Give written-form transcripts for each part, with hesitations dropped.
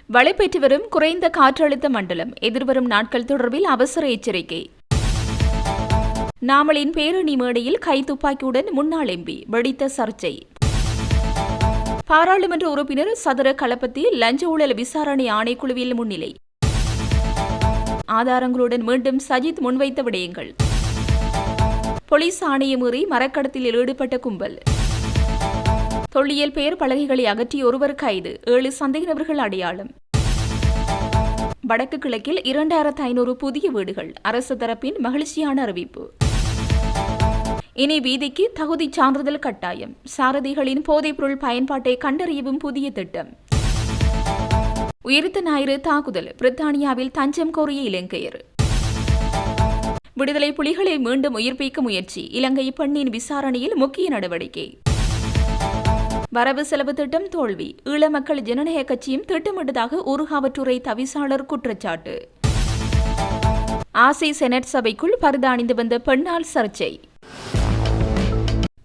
வலுப்பெற்று வரும் குறைந்த காற்றழுத்த மண்டலம் எதிர்வரும் நாட்கள் தொடர்பில் அவசர எச்சரிக்கை. நாமலின் பேரணி மேடையில் கைத்துப்பாக்கியுடன் முன்னாள் எம்பி வெடித்த சர்ச்சை. பாராளுமன்ற உறுப்பினர் சதுர களப்பத்தில் லஞ்ச ஊழல் விசாரணை ஆணைக்குழுவில் முன்னிலை. ஆதாரங்களுடன் மீண்டும் சஜித் முன்வைத்த விடயங்கள். போலீஸ் ஆணையை மீறி மரக்கடத்தில் ஈடுபட்ட கும்பல். தொல்லியல் பெயர் பலகைகளை அகற்றி ஒருவர் கைது, 7 சந்தேக நபர்கள் அடையாளம். வடக்கு கிழக்கில் 2500 புதிய வீடுகள், அரசு தரப்பின் மகிழ்ச்சியான அறிவிப்பு. இனி வீதிக்கு தகுதி சான்றிதழ் கட்டாயம், சாரதிகளின் போதைப்பொருள் பயன்பாட்டை கண்டறியவும் புதிய திட்டம். உயிர்த்த ஞாயிறு தாக்குதல், பிரித்தானியாவில் தஞ்சம் கோரிய இலங்கையர். விடுதலை புலிகளை மீண்டும் உயிர்ப்பிக்க முயற்சி, இலங்கை பெண்ணின் விசாரணையில் முக்கிய நடவடிக்கை. வரவு செலவு திட்டம் தோல்வி, ஈழ மக்கள் ஜனநாயக கட்சியும் திட்டமிட்டதாக ஊர்காவற்றுறை தவிசாளர் குற்றச்சாட்டு. ஆசி செனட் சபைக்குள் பரத அணிந்து வந்த பெண்ணால் சர்ச்சை.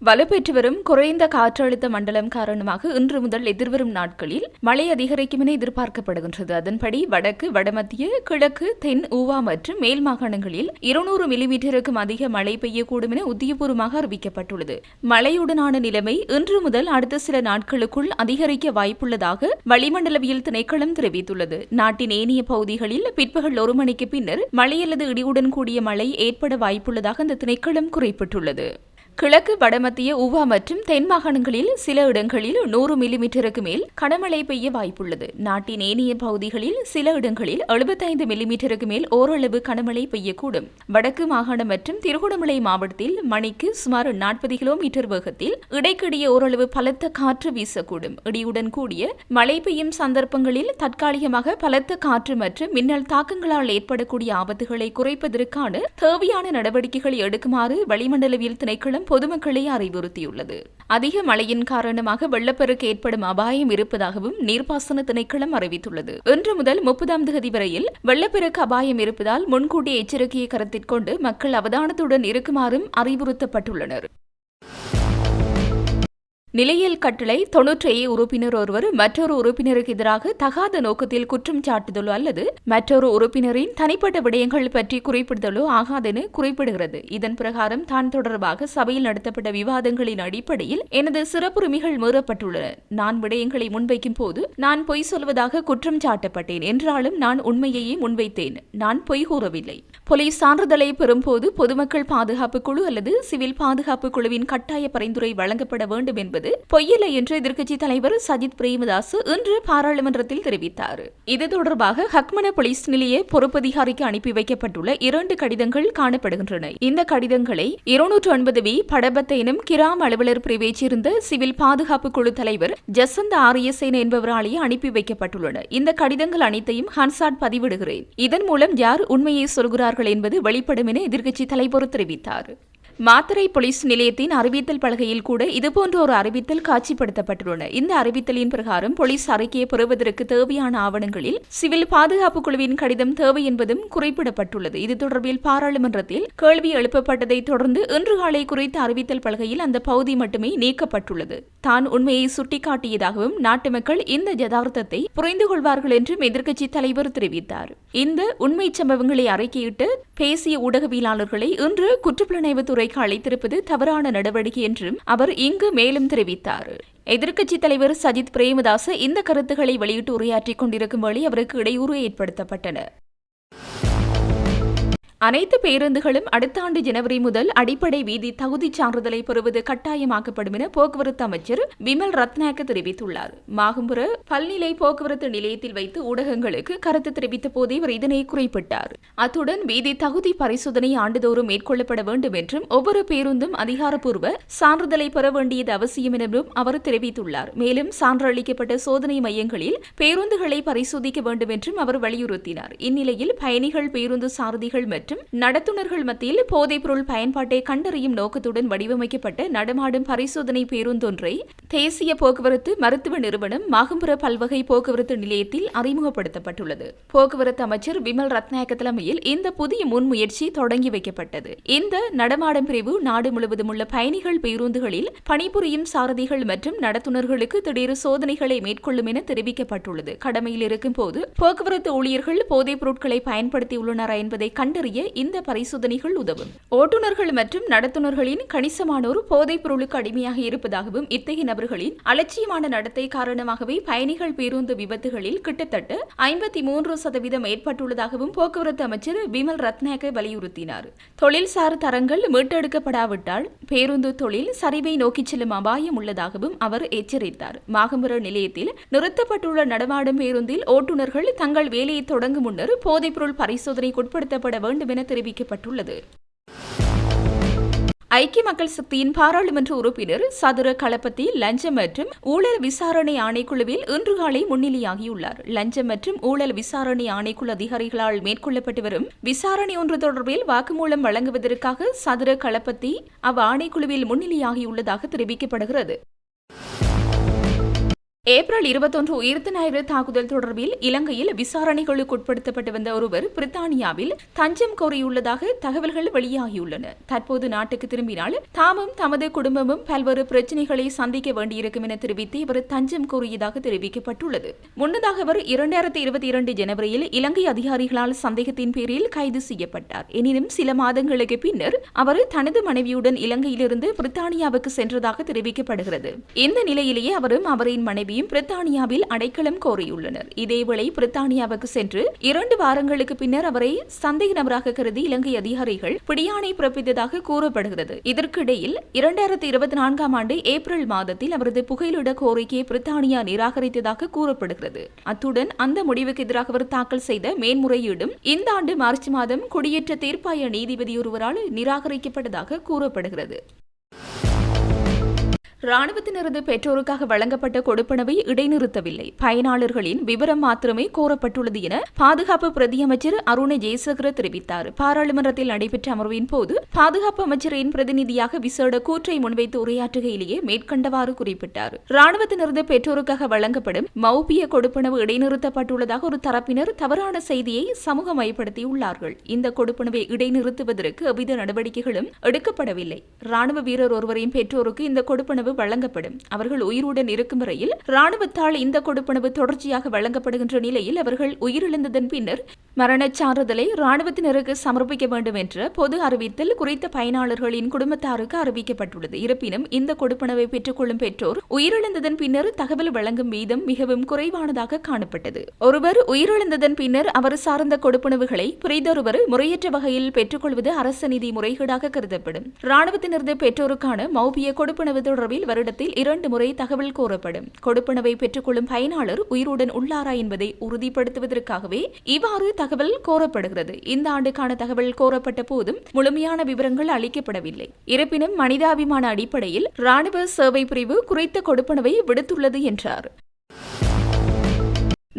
வலுப்பெற்று வரும் குறைந்த காற்றழுத்த மண்டலம் காரணமாக இன்று முதல் எதிர்வரும் நாட்களில் மழை அதிகரிக்கும் என எதிர்பார்க்கப்படுகின்றது. அதன்படி வடக்கு, வடமத்திய, கிழக்கு, தென், ஊவா மற்றும் மேல் மாகாணங்களில் 200 மில்லிமீட்டருக்கும் அதிக மழை பெய்யக்கூடும் என உத்தியபூர்வமாக அறிவிக்கப்பட்டுள்ளது. மழையுடனான நிலைமை இன்று முதல் அடுத்த சில நாட்களுக்குள் அதிகரிக்க வாய்ப்புள்ளதாக வளிமண்டலவியல் திணைக்களம் தெரிவித்துள்ளது. நாட்டின் ஏனைய பகுதிகளில் பிற்பகல் 1 மணிக்கு பின்னர் மழை அல்லது இடியுடன் கூடிய மழை ஏற்பட வாய்ப்புள்ளதாக அந்த திணைக்களம் குறிப்பிட்டுள்ளது. கிழக்கு, வடமத்திய, ஊவா மற்றும் தென் மாகாணங்களில் சில இடங்களில் 100 மில்லிமீட்டருக்கு மேல் கனமழை பெய்ய வாய்ப்புள்ளது. நாட்டின் ஏனைய பகுதிகளில் சில இடங்களில் 75 மில்லிமீட்டருக்கு மேல் ஓரளவு கனமழை பெய்யக்கூடும். வடக்கு மாகாணம் மற்றும் திருகோணமலை மாவட்டத்தில் மணிக்கு சுமார் 40 கிலோமீட்டர் வேகத்தில் இடைக்கிடையே ஓரளவு பலத்த காற்று வீசக்கூடும். இடியுடன் கூடிய மழை பெய்யும் சந்தர்ப்பங்களில் தற்காலிகமாக பலத்த காற்று மற்றும் மின்னல் தாக்கங்களால் ஏற்படக்கூடிய ஆபத்துகளை குறைப்பதற்கான தேவையான நடவடிக்கைகளை எடுக்குமாறு வளிமண்டலவியல் திணைக்களம் பொதுமக்களை அறிவுறுத்தியுள்ளது. அதிக மழையின் காரணமாக வெள்ளப்பெருக்கு ஏற்படும் அபாயம் இருப்பதாகவும் நீர்ப்பாசன திணைக்களம் அறிவித்துள்ளது. இன்று முதல் 30ஆம் தேதி வரையில் வெள்ளப்பெருக்கு அபாயம் இருப்பதால் முன்கூட்டிய எச்சரிக்கையை கருத்தில் கொண்டு மக்கள் அவதானத்துடன் இருக்குமாறும் அறிவுறுத்தப்பட்டுள்ளனர். நிலையியல் கட்டளை 97 உறுப்பினர் ஒருவர் மற்றொரு உறுப்பினருக்கு எதிராக தகாத நோக்கத்தில் குற்றம் சாட்டுதலோ அல்லது மற்றொரு உறுப்பினரின் தனிப்பட்ட விடயங்கள் பற்றி குறிப்பிடுதலோ ஆகாதென குறிப்பிடுகிறது. இதன் பிரகாரம் தான் தொடர்பாக சபையில் நடத்தப்பட்ட விவாதங்களின் அடிப்படையில் எனது சிறப்புரிமைகள் மீறப்பட்டுள்ளன. நான் விடயங்களை முன்வைக்கும் போது நான் பொய் சொல்வதாக குற்றம் சாட்டப்பட்டேன் என்றாலும் நான் உண்மையையே முன்வைத்தேன். நான் பொய் கூறவில்லை. போலீஸ் சான்றிதழை பெறும்போது பொதுமக்கள் பாதுகாப்பு குழு அல்லது சிவில் பாதுகாப்பு குழுவின் கட்டாய பரிந்துரை வழங்கப்பட வேண்டும் என்பது பொய்யில்லை என்று எதிர்க்கட்சித் தலைவர் சஜித் பிரேமதாஸ் இன்று பாராளுமன்றத்தில் தெரிவித்தார். இது தொடர்பாக ஹக்மன போலீஸ் நிலைய பொறுப்பதிகாரிக்கு அனுப்பி வைக்கப்பட்டுள்ள 2 கடிதங்கள் காணப்படுகின்றன. இந்த கடிதங்களை 209 படபத்த எனும் கிராம அலுவலர் பிரிவைச் சேர்ந்த சிவில் பாதுகாப்பு குழு தலைவர் ஜசந்த ஆரியசேன என்பவராலேயே அனுப்பி வைக்கப்பட்டுள்ளன. இந்த கடிதங்கள் அனைத்தையும் ஹன்சாட் பதிவிடுகிறேன். இதன் மூலம் யார் உண்மையை சொல்கிறார்கள் என்பது வெளிப்படும் என எதிர்க்கட்சித் தலைவர் தெரிவித்தார். மாத்தறை போலீஸ் நிலையத்தின் அறிவித்தல் பலகையில் கூட இதுபோன்ற ஒரு அறிவித்தல் காட்சிப்படுத்தப்பட்டுள்ளன. இந்த அறிவித்தலின் பிரகாரம் போலீஸ் அறிக்கையை பெறுவதற்கு தேவையான ஆவணங்களில் சிவில் பாதுகாப்பு குழுவின் கடிதம் தேவை என்பதும் குறிப்பிடப்பட்டுள்ளது. இது தொடர்பில் பாராளுமன்றத்தில் கேள்வி எழுப்பப்பட்டதை தொடர்ந்து இன்று காலை குறித்த அறிவித்தல் பலகையில் அந்த பகுதி மட்டுமே நீக்கப்பட்டுள்ளது. தான் உண்மையை சுட்டிக்காட்டியதாகவும் நாட்டு மக்கள் இந்த யதார்த்தத்தை புரிந்து கொள்வார்கள் என்றும் எதிர்க்கட்சித் தலைவர் தெரிவித்தார். இந்த உண்மை சம்பவங்களை அறிக்கையிட்டு பேசிய ஊடகவியலாளர்களை இன்று குற்றப்புலனாய்வுத்துறை அழைத்திருப்பது தவறான நடவடிக்கை என்றும் அவர் இங்கு மேலும் தெரிவித்தார். எதிர்க்கட்சித் தலைவர் சஜித் பிரேமதாஸ் இந்த கருத்துக்களை வெளியிட்டு உரையாற்றிக் கொண்டிருக்கும் வேளை அவருக்கு இடையூறு ஏற்படுத்தப்பட்டன. அனைத்து பேருந்துகளும் அடுத்த ஆண்டு ஜனவரி முதல் அடிப்படை வீதி தகுதி சான்றிதழை பெறுவது கட்டாயமாக்கப்படும் என போக்குவரத்து அமைச்சர் விமல் ரத்நாயக்க தெரிவித்துள்ளார். மாகும்புர பல்நிலை போக்குவரத்து நிலையத்தில் வைத்து ஊடகங்களுக்கு கருத்து தெரிவித்த போதே அவர் இதனை குறிப்பிட்டார். அத்துடன் வீதி தகுதி பரிசோதனை ஆண்டுதோறும் மேற்கொள்ளப்பட வேண்டும் என்றும் ஒவ்வொரு பேருந்தும் அதிகாரப்பூர்வ சான்றிதழை பெற வேண்டியது அவசியம் எனவும் அவர் தெரிவித்துள்ளார். மேலும் சான்றளிக்கப்பட்ட சோதனை மையங்களில் பேருந்துகளை பரிசோதிக்க வேண்டும் என்றும் அவர் வலியுறுத்தினார். இந்நிலையில் பயணிகள், பேருந்து சாரதிகள் மற்றும் மற்றும் நடத்துனர்கள் மத்தியில் போதைப்பொருள் பயன்பாட்டை கண்டறியும் நோக்கத்துடன் வடிவமைக்கப்பட்ட நடமாடும் பரிசோதனை பேருந்தொன்றை தேசிய போக்குவரத்து மருத்துவ நிறுவனம் மாகும்புர பல்வகை போக்குவரத்து நிலையத்தில் அறிமுகப்படுத்தப்பட்டுள்ளது. போக்குவரத்து அமைச்சர் விமல் ரத்நாயக்க தலைமையில் இந்த புதிய முன்முயற்சி தொடங்கி வைக்கப்பட்டது. இந்த நடமாடும் பிரிவு நாடு முழுவதும் உள்ள பயணிகள் பேருந்துகளில் பணிபுரியும் சாரதிகள் மற்றும் நடத்துனர்களுக்கு திடீர் சோதனைகளை மேற்கொள்ளும் என தெரிவிக்கப்பட்டுள்ளது. கடமையில் இருக்கும் போது போக்குவரத்து ஊழியர்கள் போதைப் பொருட்களை பயன்படுத்தியுள்ளனரா என்பதை கண்டறிய இந்த பரிசோதனைகள் உதவும். ஓட்டுநர்கள் மற்றும் நடத்துனர்களின் கணிசமானோர் போதைப் பொருளுக்கு அடிமையாக இருப்பதாகவும் இத்தகைய நபர்களின் அலட்சியமான நடத்தை காரணமாகவே பயணிகள் பேருந்து விபத்துகளில் கிட்டத்தட்ட 53% ஏற்பட்டுள்ளதாகவும் போக்குவரத்து அமைச்சர் விமல் ரத்நாயக்க வலியுறுத்தினார். தொழில்சார் தரங்கள் மீட்டெடுக்கப்படாவிட்டால் பேருந்து தொழில் சரிவை நோக்கிச் செல்லும் அபாயம் உள்ளதாகவும் அவர் எச்சரித்தார். மாகும்புர நிலையத்தில் நிறுத்தப்பட்டுள்ள நடமாடும் பேருந்தில் ஓட்டுநர்கள் தங்கள் வேலையை தொடங்கும் முன்னர் போதைப்பொருள் பரிசோதனைக்கு உட்படுத்தப்பட வேண்டும் என தெரிவிக்கப்பட்டுள்ளது. ஐக்கிய மக்கள் சக்தியின் பாராளுமன்ற உறுப்பினர் சதுர களப்பத்தி லஞ்சம் மற்றும் ஊழல் விசாரணை ஆணைக்குழுவில் இன்று காலை முன்னிலையாகியுள்ளார். லஞ்சம் மற்றும் ஊழல் விசாரணை ஆணைக்குழு அதிகாரிகளால் மேற்கொள்ளப்பட்டு வரும் விசாரணை ஒன்று தொடர்பில் வாக்குமூலம் வழங்குவதற்காக சதுர களப்பத்தி ஆணைக்குழுவில் முன்னிலையாகியுள்ளதாக தெரிவிக்கப்படுகிறது. ஏப்ரல் 21 உயிர்த்த ஞாயிறு தாக்குதல் தொடர்பில் இலங்கையில் விசாரணைகளுக்கு உட்படுத்தப்பட்டு வந்த ஒருவர் பிரித்தானியாவில் தஞ்சம் கோரியுள்ளதாக தகவல்கள் வெளியாகியுள்ளன. தற்போது நாட்டுக்கு திரும்பினால் தாமும் தமது குடும்பமும் பல்வேறு பிரச்சினைகளை சந்திக்க வேண்டியிருக்கும் என தெரிவித்து இவர் தஞ்சம் கோரியதாக தெரிவிக்கப்பட்டுள்ளது. முன்னதாக அவர் 2022 ஜனவரியில் இலங்கை அதிகாரிகளால் சந்தேகத்தின் பேரில் கைது செய்யப்பட்டார். எனினும் சில மாதங்களுக்கு பின்னர் அவர் தனது மனைவியுடன் இலங்கையிலிருந்து பிரித்தானியாவுக்கு சென்றதாக தெரிவிக்கப்படுகிறது. இந்த நிலையிலேயே அவரும் அவரின் மனைவி பிரித்தானியாவில் அடைக்கலம் கோரியுள்ளனர். இதேவேளை பிரித்தானியாவுக்கு சென்று 2 வாரங்களுக்கு பின்னர் அவரை சந்தேக நபராக கருதி இலங்கை அதிகாரிகள் பிடியாணை பிறப்பித்ததாக கூறப்படுகிறது. இதற்கிடையில் 2024 ஆண்டு ஏப்ரல் மாதத்தில் அவரது புகையிலிட கோரிக்கையை பிரித்தானியா நிராகரித்ததாக கூறப்படுகிறது. அத்துடன் அந்த முடிவுக்கு எதிராக அவர் தாக்கல் செய்த மேன்முறையீடும் இந்த ஆண்டு மார்ச் மாதம் குடியேற்ற தீர்ப்பாய நீதிபதி ஒருவரால் நிராகரிக்கப்பட்டதாக கூறப்படுகிறது. ராணுவத்தினரது பெற்றோருக்காக வழங்கப்பட்ட கொடுப்பனவை இடைநிறுத்தவில்லை. பயனாளர்களின் விவரம் மாத்திரமே கோரப்பட்டுள்ளது என பாதுகாப்பு பிரதியமைச்சர் அருண ஜெயசேகர தெரிவித்தார். பாராளுமன்றத்தில் நடைபெற்ற அமர்வின் போது பாதுகாப்பு அமைச்சரின் பிரதிநிதியாக விசேட கூற்றை முன்வைத்து உரையாற்றுகையிலேயே மேற்கண்டவாறு குறிப்பிட்டார். ராணுவத்தினரது பெற்றோருக்காக வழங்கப்படும் மௌபிய கொடுப்பனவு இடைநிறுத்தப்பட்டுள்ளதாக ஒரு தரப்பினர் தவறான செய்தியை சமூகமயப்படுத்தியுள்ளார்கள். இந்த கொடுப்பனவை இடைநிறுத்துவதற்கு எவ்வித நடவடிக்கைகளும் எடுக்கப்படவில்லை. ராணுவ வீரர் ஒருவரின் பெற்றோருக்கு இந்த கொடுப்பனவு வழங்கப்படும். அவர்கள் உயிருடன் இருக்கும் வரையில் ராணுவத்தால் இந்த கொடுப்பனவு தொடர்ச்சியாக வழங்கப்படுகின்ற நிலையில் அவர்கள் உயிரிழந்ததன் பின்னர் மரணச் சான்றிதழை ராணுவத்தினருக்கு சமர்ப்பிக்க வேண்டும் என்ற பொது அறிவித்தல் குறித்த பயனாளர்களின் குடும்பத்தாருக்கு அறிவிக்கப்பட்டுள்ளது. இருப்பினும் இந்த கொடுப்பனவை பெற்றுக்கொள்ளும் பெற்றோர் உயிரிழந்ததன் பின்னர் தகவல் வழங்கும் வீதம் மிகவும் குறைவானதாக காணப்பட்டது. ஒருவர் உயிரிழந்ததன் பின்னர் அவர் சார்ந்த கொடுப்பனவுகளை பிறிதொருவர் முறையற்ற வகையில் பெற்றுக்கொள்வது அரச நிதி முறைகேடாக கருதப்படும். ராணுவத்தினரது பெற்றோருக்கான மௌபிய கொடுப்பனவு தொடர்பில் வருடத்தில் 2 முறை தகவல் கோரப்படும். கொடுப்பனவை பெற்றுக்கொள்ளும் பயனாளர் உயிருடன் உள்ளாரா என்பதை உறுதிப்படுத்துவதற்காகவே இவ்வாறு தகவல் கோரப்படுகிறது. இந்த ஆண்டுக்கான தகவல் கோரப்பட்ட போதும் முழுமையான விவரங்கள் அளிக்கப்படவில்லை. இருப்பினும் மனிதாபிமான அடிப்படையில் ராணுவ சேவை பிரிவு குறித்த கொடுப்பனவை விடுத்துள்ளது என்றார்.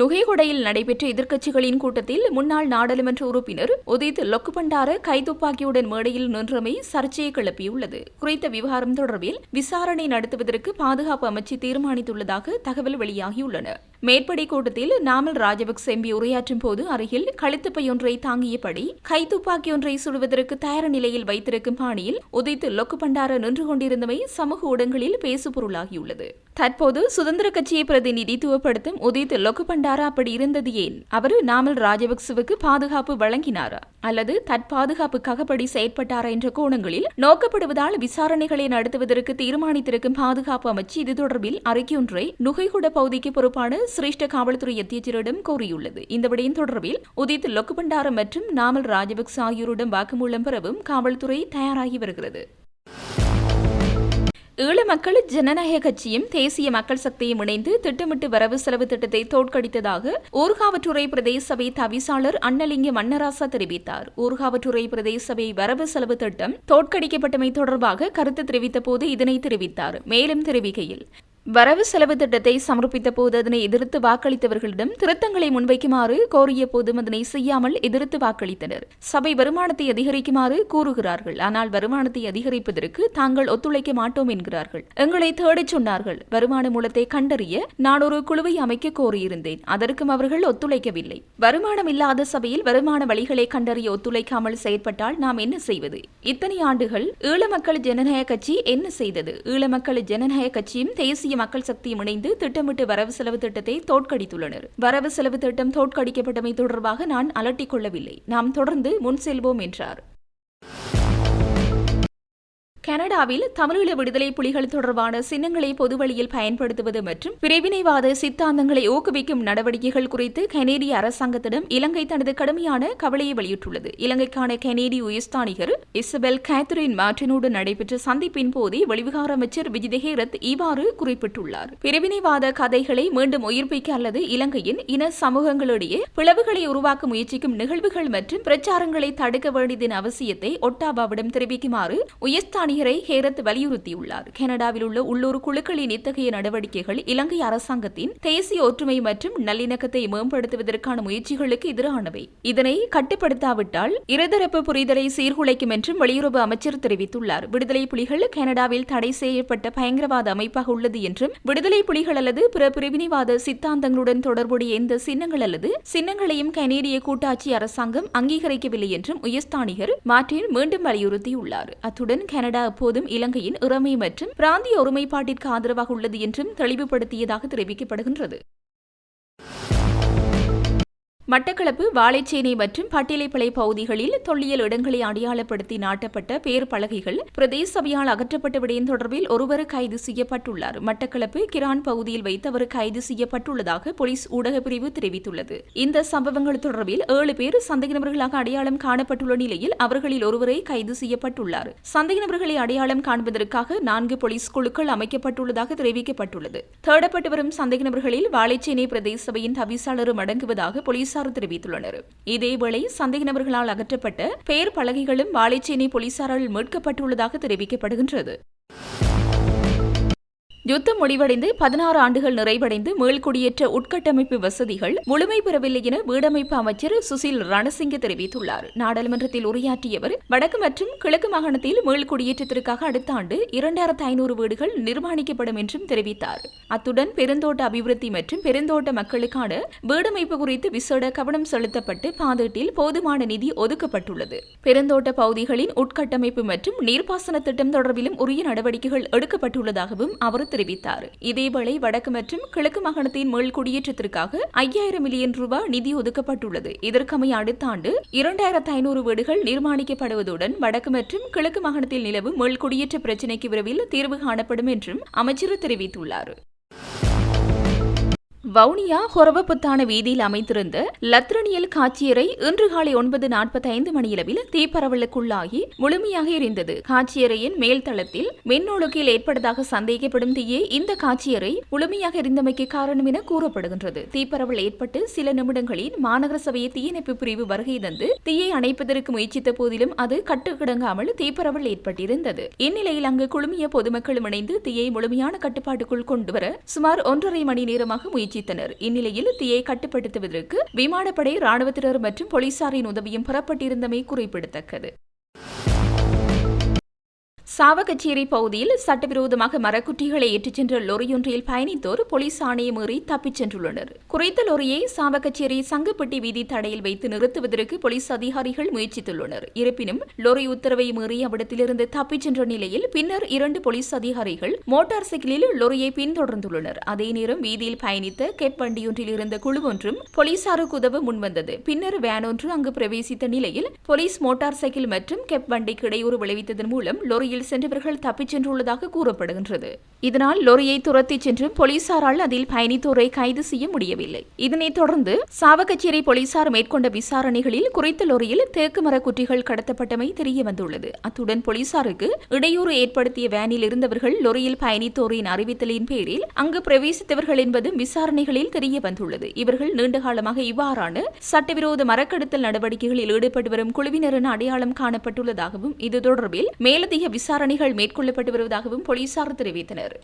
நுகேகொடையில் நடைபெற்ற எதிர்க்கட்சிகளின் கூட்டத்தில் முன்னாள் நாடாளுமன்ற உறுப்பினர் உதித் லொக்குபண்டார கைதுப்பாக்கியுடன் மேடையில் நின்றமை சர்ச்சையை கிளப்பியுள்ளது. குறித்த விவகாரம் தொடர்பில் விசாரணை நடத்துவதற்கு பாதுகாப்பு அமைச்சு தீர்மானித்துள்ளதாக தகவல் வெளியாகியுள்ளன. மேற்படி கூட்டத்தில் நாமல் ராஜபக்ச எம்பி உரையாற்றும் போது அருகில் கழுத்துப்பையொன்றை தாங்கியபடி கைத்துப்பாக்கியொன்றை சுடுவதற்கு தயார் நிலையில் வைத்திருக்கும் பாணியில் உதித் லொக்குபண்டார நின்று கொண்டிருந்தமை சமூக ஊடகங்களில் பேசுபொருளாகியுள்ளது. தற்போது சுதந்திர கட்சியை பிரதிநிதித்துவப்படுத்தும் உதித் லொக்குபண்டார அப்படி இருந்தது ஏன்? அவர் நாமல் ராஜபக்சவுக்கு பாதுகாப்பு வழங்கினாரா அல்லது தற்பாதுகாப்புக்காக அப்படி செயற்பட்டாரா என்ற கோணங்களில் நோக்கப்படுவதால் விசாரணைகளை நடத்துவதற்கு தீர்மானித்திருக்கும் பாதுகாப்பு அமைச்சு இது தொடர்பில் அறிக்கையொன்றை நுகைகுட பகுதிக்கு பொறுப்பான சிரேஷ்ட காவல்துறை அத்தியட்சரிடம் கோரியுள்ளது. இந்த விடயம் தொடர்பில் உதித் லொக்குபண்டார மற்றும் நாமல் ராஜபக்ச ஆகியோரிடம் வாக்குமூலம் பெறவும் காவல்துறை தயாராகி வருகிறது. ஈழ மக்கள் ஜனநாயக கட்சியும் தேசிய மக்கள் சக்தியும் இணைந்து திட்டமிட்டு வரவு செலவு திட்டத்தை தோற்கடித்ததாக ஊர்காவற்றுறை பிரதேச சபை தவிசாளர் அன்னலிங்கம் மன்னராசா தெரிவித்தார். ஊர்காவற்றுறை பிரதேச சபை வரவு செலவு திட்டம் தோற்கடிக்கப்பட்டமை தொடர்பாக கருத்து தெரிவித்த போது இதனை தெரிவித்தார். மேலும் தெரிவிக்கையில், வரவு செலவு திட்டத்தை சமர்ப்பித்த போது அதனை எதிர்த்து வாக்களித்தவர்களிடம் திருத்தங்களை முன்வைக்குமாறு கோரிய போதும் அதனை செய்யாமல் எதிர்த்து வாக்களித்தனர். சபை வருமானத்தை அதிகரிக்குமாறு கூறுகிறார்கள். ஆனால் வருமானத்தை அதிகரிப்பதற்கு தாங்கள் ஒத்துழைக்க மாட்டோம் என்கிறார்கள். எங்களை தேடிச் சொன்னார்கள். வருமான மூலத்தை கண்டறிய நான் ஒரு குழுவை அமைக்க கோரியிருந்தேன். அதற்கும் அவர்கள் ஒத்துழைக்கவில்லை. வருமானம் இல்லாத சபையில் வருமான வழிகளை கண்டறிய ஒத்துழைக்காமல் செயற்பட்டால் நாம் என்ன செய்வது? இத்தனை ஆண்டுகள் ஈழ மக்கள் ஜனநாயக கட்சி என்ன செய்தது? ஈழ மக்கள் ஜனநாயக கட்சியும் தேசிய மக்கள் சக்தியும் இணைந்து திட்டமிட்டு வரவு செலவு திட்டத்தை தோற்கடித்துள்ளனர். வரவு செலவு திட்டம் தோற்கடிக்கப்பட்டமை தொடர்பாக நான் அலட்டிக் கொள்ளவில்லை. நாம் தொடர்ந்து முன் செல்வோம் என்றார். கனடாவில் தமிழீழ விடுதலை புலிகள் தொடர்பான சின்னங்களை பொதுவழியில் பயன்படுத்துவது மற்றும் பிரிவினைவாத சித்தாந்தங்களை ஊக்குவிக்கும் நடவடிக்கைகள் குறித்து கனேடிய அரசாங்கத்திடம் இலங்கை தனது கடுமையான கவலையை வெளியிட்டுள்ளது. இலங்கைக்கான கனேடிய உயர்ஸ்தானிகர் இசபெல் கேத்தரின் மார்டினோடு நடைபெற்ற சந்திப்பின் போதே வெளிவிகார அமைச்சர் விஜித ஹேரத் இவ்வாறு குறிப்பிட்டுள்ளார். பிரிவினைவாத கதைகளை மீண்டும் உயிர்ப்பிக்க அல்லது இலங்கையின் இன சமூகங்களிடையே பிளவுகளை உருவாக்க முயற்சிக்கும் நிகழ்வுகள் மற்றும் பிரச்சாரங்களை தடுக்க வேண்டியதன் அவசியத்தை ஒட்டாவாவிடம் தெரிவிக்குமாறு உயர்ஸ்தானி ஹேரத் வலியுறுத்தியுள்ளார். கனடாவில் உள்ள உள்ளூர் குழுக்களின் இத்தகைய நடவடிக்கைகள் இலங்கை அரசாங்கத்தின் தேசிய ஒற்றுமை மற்றும் நல்லிணக்கத்தை மேம்படுத்துவதற்கான முயற்சிகளுக்கு எதிரானவை. இதனை கட்டுப்படுத்தாவிட்டால் இருதரப்பு புரிதலை சீர்குலைக்கும் என்றும் வெளியுறவு அமைச்சர் தெரிவித்துள்ளார். விடுதலை புலிகள் கனடாவில் தடை செய்யப்பட்ட பயங்கரவாத அமைப்பாக உள்ளது என்றும் விடுதலை புலிகள் அல்லது பிற பிரிவினைவாத சித்தாந்தங்களுடன் தொடர்புடைய எந்த சின்னங்கள் அல்லது சின்னங்களையும் கனேடிய கூட்டாட்சி அரசாங்கம் அங்கீகரிக்கவில்லை என்றும் உயர்ஸ்தானிகர் மார்டின் மீண்டும் வலியுறுத்தியுள்ளார். அத்துடன் கனடா எப்போதும் இலங்கையின் இறைமை மற்றும் பிராந்திய ஒருமைப்பாட்டிற்கு ஆதரவாக உள்ளது என்றும் தெளிவுபடுத்தியதாக தெரிவிக்கப்படுகின்றது. மட்டக்களப்பு வாழைச்சேனை மற்றும் பட்டிலைப்பளை பகுதிகளில் தொல்லியல் இடங்களை அடையாளப்படுத்தி நாட்டப்பட்ட பேர் பலகைகள் பிரதேச சபையால் அகற்றப்பட்ட விடயம் தொடர்பில் ஒருவர் கைது செய்யப்பட்டுள்ளார். மட்டக்களப்பு கிரான் பகுதியில் வைத்து அவர் கைது செய்யப்பட்டுள்ளதாக போலீஸ் ஊடக பிரிவு தெரிவித்துள்ளது. இந்த சம்பவங்கள் தொடர்பில் 7 பேர் சந்தேக நபர்களாக அடையாளம் காணப்பட்டுள்ள நிலையில் அவர்களில் ஒருவரை கைது செய்யப்பட்டுள்ளார். சந்தேக நபர்களை அடையாளம் காண்பதற்காக 4 போலீஸ் குழுக்கள் அமைக்கப்பட்டுள்ளதாக தெரிவிக்கப்பட்டுள்ளது. தேடப்பட்டு வரும் சந்தேக நபர்களில் வாழைச்சேனை பிரதேச சபையின் தவிசாளரும் அடங்குவதாக போலீசார் தெரிவித்துள்ளனர். இதேவேளை சந்தேக நபர்களால் அகற்றப்பட்ட பெயர் பலகைகளும் வாழைச்சேனை போலீசாரால் மீட்கப்பட்டுள்ளதாக தெரிவிக்கப்படுகின்றது. யுத்தம் முடிவடைந்து 16 ஆண்டுகள் நிறைவடைந்து மீள்குடியேற்ற உட்கட்டமைப்பு வசதிகள் முழுமை பெறவில்லை என வீடமைப்பு அமைச்சர் சுசில் ரணசிங்க தெரிவித்துள்ளார். நாடாளுமன்றத்தில் உரையாற்றியவர் வடக்கு மற்றும் கிழக்கு மாகாணத்தில் மீள்குடியேற்றத்திற்காக அடுத்த ஆண்டு 2500 வீடுகள் நிர்மாணிக்கப்படும் என்றும் தெரிவித்தார். அத்துடன் பெருந்தோட்ட அபிவிருத்தி மற்றும் பெருந்தோட்ட மக்களுக்கான வீடமைப்பு குறித்து விசேட கவனம் செலுத்தப்பட்டு பாதீட்டில் போதுமான நிதி ஒதுக்கப்பட்டுள்ளது. பெருந்தோட்ட பகுதிகளின் உட்கட்டமைப்பு மற்றும் நீர்ப்பாசன திட்டம் தொடர்பிலும் உரிய நடவடிக்கைகள் எடுக்கப்பட்டுள்ளதாகவும் அவர் தெரிவித்தார். இதேவேளை வடக்கு மற்றும் கிழக்கு மாகாணத்தின் மீள் குடியேற்றத்திற்காக 5000 மில்லியன் ரூபாய் நிதி ஒதுக்கப்பட்டுள்ளது. இதற்கமைய அடுத்த ஆண்டு 2500 வீடுகள் நிர்மாணிக்கப்படுவதுடன் வடக்கு மற்றும் கிழக்கு மாகாணத்தில் நிலவும் மீள் குடியேற்ற பிரச்சினைக்கு விரைவில் தீர்வு காணப்படும் என்றும் அமைச்சர் தெரிவித்துள்ளார். வவுனியா ஹொரவப்புத்தான வீதியில் அமைத்திருந்த லத்ரனியல் காட்சியறை இன்று காலை 9:45 மணியளவில் தீப்பரவலுக்குள்ளாகி முழுமையாக எரிந்தது. காட்சியறையின் மேல்தளத்தில் மின்னொழுக்கில் ஏற்பட்டதாக சந்தேகப்படும் தீயே இந்த காட்சியறை முழுமையாக எரிந்தமைக்கு காரணம் என கூறப்படுகின்றது. தீப்பரவல் ஏற்பட்டு சில நிமிடங்களில் மாநகர சபை தீயணைப்பு பிரிவு வருகை தந்து தீயை அணைப்பதற்கு முயற்சித்த போதிலும் அது கட்டுக்கிடங்காமல் தீப்பரவல் ஏற்பட்டிருந்தது. இந்நிலையில் அங்கு குழுமிய பொதுமக்களும் இணைந்து தீயை முழுமையான கட்டுப்பாட்டுக்குள் கொண்டுவர சுமார் 1.5 மணி நேரமாக முயற்சித்தனர். இந்நிலையில் தீயை கட்டுப்படுத்துவதற்கு விமானப்படை, ராணுவத்தினர் மற்றும் போலீசாரின் உதவியும் பெறப்பட்டிருந்தமை குறிப்பிடத்தக்கது. சாவகச்சேரி பகுதியில் சட்டவிரோதமாக மரக்குற்றிகளை ஏற்றிச் சென்ற லொரியொன்றில் பயணித்தோர் போலீஸ் ஆணையை மீறி தப்பிச் சென்றுள்ளனர். குறித்த லொரியை சாவகச்சேரி சங்கப்பட்டி வீதி தடையில் வைத்து நிறுத்துவதற்கு போலீஸ் அதிகாரிகள் முயற்சித்துள்ளனர். இருப்பினும் லொரி உத்தரவை மீறி அவ்விடத்திலிருந்து தப்பிச் சென்ற நிலையில் பின்னர் 2 போலீஸ் அதிகாரிகள் மோட்டார் சைக்கிளில் லொரியை பின்தொடர்ந்துள்ளனர். அதே நேரம் வீதியில் பயணித்த கெப் வண்டியொன்றில் இருந்த குழு ஒன்றும் போலீசாருக்கு உதவ முன்வந்தது. பின்னர் வேன் ஒன்று அங்கு பிரவேசித்த நிலையில் போலீஸ் மோட்டார் சைக்கிள் மற்றும் கெப் வண்டிக்கு இடையூறு விளைவித்ததன் மூலம் லொரியில் சென்றவர்கள் தப்பிச் சென்றுள்ளதாக கூறப்படுகின்றது. இதனால் லொரியை துரத்தி சென்று போலீசாரால் அதில் பயணித்தோரை கைது செய்ய முடியவில்லை. இதனைத் தொடர்ந்து சாவகச்சேரி போலீசார் மேற்கொண்ட விசாரணைகளில் குறித்த லொரியில் தேக்கு மர குற்றிகள் கடத்தப்பட்டமை தெரியவந்துள்ளது. அத்துடன் போலீசாருக்கு இடையூறு ஏற்படுத்திய வேனில் இருந்தவர்கள் லொரியில் பயணித்தோரின் அறிவித்தலின் பேரில் அங்கு பிரவேசித்தவர்கள் என்பதும் விசாரணைகளில் தெரியவந்துள்ளது. இவர்கள் நீண்டகாலமாக இவ்வாறான சட்டவிரோத மரக்கடத்தல் நடவடிக்கைகளில் ஈடுபட்டு வரும் குழுவினரின் அடையாளம் காணப்பட்டுள்ளதாகவும் இது தொடர்பில் மேலதிக விசாரணைகள் மேற்கொள்ளப்பட்டு வருவதாகவும் போலீசார் தெரிவித்தனர்.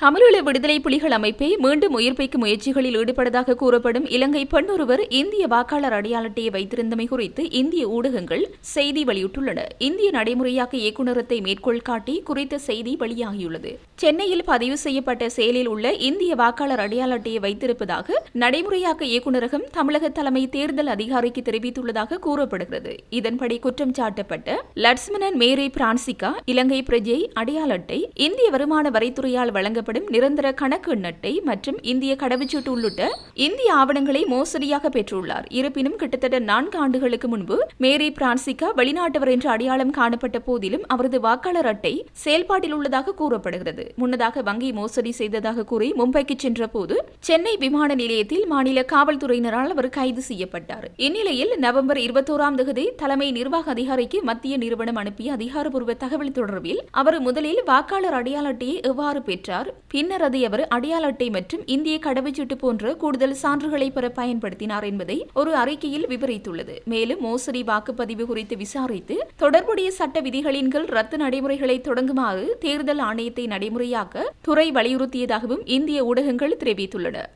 தமிழீழ விடுதலை புலிகள் அமைப்பை மீண்டும் உயிர்ப்பிக்கும் முயற்சிகளில் ஈடுபட்டதாக கூறப்படும் இலங்கை பெண் ஒருவர் இந்திய வாக்காளர் அடையாள அட்டையை வைத்திருந்தமை குறித்து இந்திய ஊடகங்கள் செய்தி வெளியிட்டுள்ளன. இந்திய நடைமுறையாக்க இயக்குநரகத்தை மேற்கோள் காட்டி குறித்த செய்தி வெளியாகியுள்ளது. சென்னையில் பதிவு செய்யப்பட்ட செயலில் உள்ள இந்திய வாக்காளர் அடையாள அட்டையை வைத்திருப்பதாக நடைமுறையாக்க இயக்குநரகம் தமிழக தலைமை தேர்தல் அதிகாரிக்கு தெரிவித்துள்ளதாக கூறப்படுகிறது. இதன்படி குற்றம் சாட்டப்பட்ட லட்சுமணன் மேரி பிரான்சிகா இலங்கை பிரஜை அடையாள அட்டை, இந்திய வருமான வரித்துறையால் வழங்கப்படும் நிரந்தர கணக்கு எண் அட்டை மற்றும் இந்திய கடவுச்சீட்டு உள்ளிட்ட இந்திய ஆவணங்களை மோசடியாக பெற்றுள்ளார். இருப்பினும் கிட்டத்தட்ட 4 ஆண்டுகளுக்கு முன்பு மேரி பிரான்சிகா வெளிநாட்டவர் என்ற அடையாளம் காணப்பட்ட போதிலும் அவரது வாக்காளர் அட்டை செயல்பாட்டில் உள்ளதாக கூறப்படுகிறது. முன்னதாக வங்கி மோசடி செய்ததாக கூறி மும்பைக்கு சென்ற போது சென்னை விமான நிலையத்தில் மாநில காவல்துறையினரால் அவர் கைது செய்யப்பட்டார். இந்நிலையில் நவம்பர் 21ஆம் தேதி தலைமை நிர்வாக அதிகாரிக்கு மத்திய நிறுவனம் அனுப்பிய அதிகாரப்பூர்வ தகவல் தொடர்பில் அவர் முதலில் வாக்காளர் அடையாள அட்டையை எவ்வாறு பெற்றார், பின்னர் அதை அவர் அடையாள அட்டை மற்றும் இந்திய கடவுச்சீட்டு போன்ற கூடுதல் சான்றுகளை பெற பயன்படுத்தினார் என்பதை ஒரு அறிக்கையில் விவரித்துள்ளது. மேலும் மோசடி வாக்குப்பதிவு குறித்து விசாரித்து தொடர்புடைய சட்ட விதிகளின் கீழ் ரத்து நடைமுறைகளை தொடங்குமாறு தேர்தல் ஆணையத்தை நடைமுறையாக்க துறை வலியுறுத்தியதாகவும் இந்திய ஊடகங்கள் தெரிவித்துள்ளன.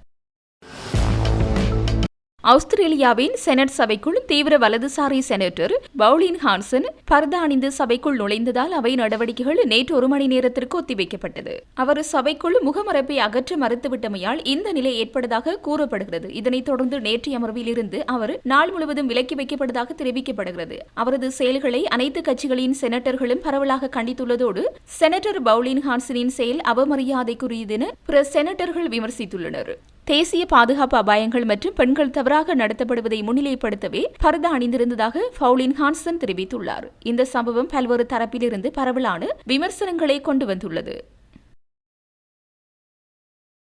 ஆஸ்திரேலியாவின் செனட் சபைக்குள் தீவிர வலதுசாரி செனட்டர் பவுலின் ஹான்சன் பர்தா அணிந்து சபைக்குள் நுழைந்ததால் அவை நடவடிக்கைகள் நேற்று 1 மணி நேரத்திற்கு ஒத்திவைக்கப்பட்டது. அவர் சபைக்குள் முகமறைப்பை அகற்ற மறுத்துவிட்டமையால் இந்த நிலை ஏற்பட்டதாக கூறப்படுகிறது. இதனைத் தொடர்ந்து நேற்றைய அமர்வில் இருந்து அவர் நாள் முழுவதும் விலக்கி வைக்கப்பட்டதாக தெரிவிக்கப்படுகிறது. அவரது செயல்களை அனைத்து கட்சிகளின் செனட்டர்களும் பரவலாக கண்டித்துள்ளதோடு செனட்டர் பவுலின் ஹான்சனின் செயல் அவமரியாதைக்குரியதென பிற செனட்டர்கள் விமர்சித்துள்ளனர். தேசிய பாதுகாப்பு அபாயங்கள் மற்றும் பெண்கள் தவறாக நடத்தப்படுவதை முன்னிலைப்படுத்தவே பர்தா அணிந்திருந்ததாக பவுலின் ஹான்சன் தெரிவித்துள்ளார். இந்த சம்பவம் பல்வேறு தரப்பிலிருந்து பரவலான விமர்சனங்களை கொண்டு வந்துள்ளது.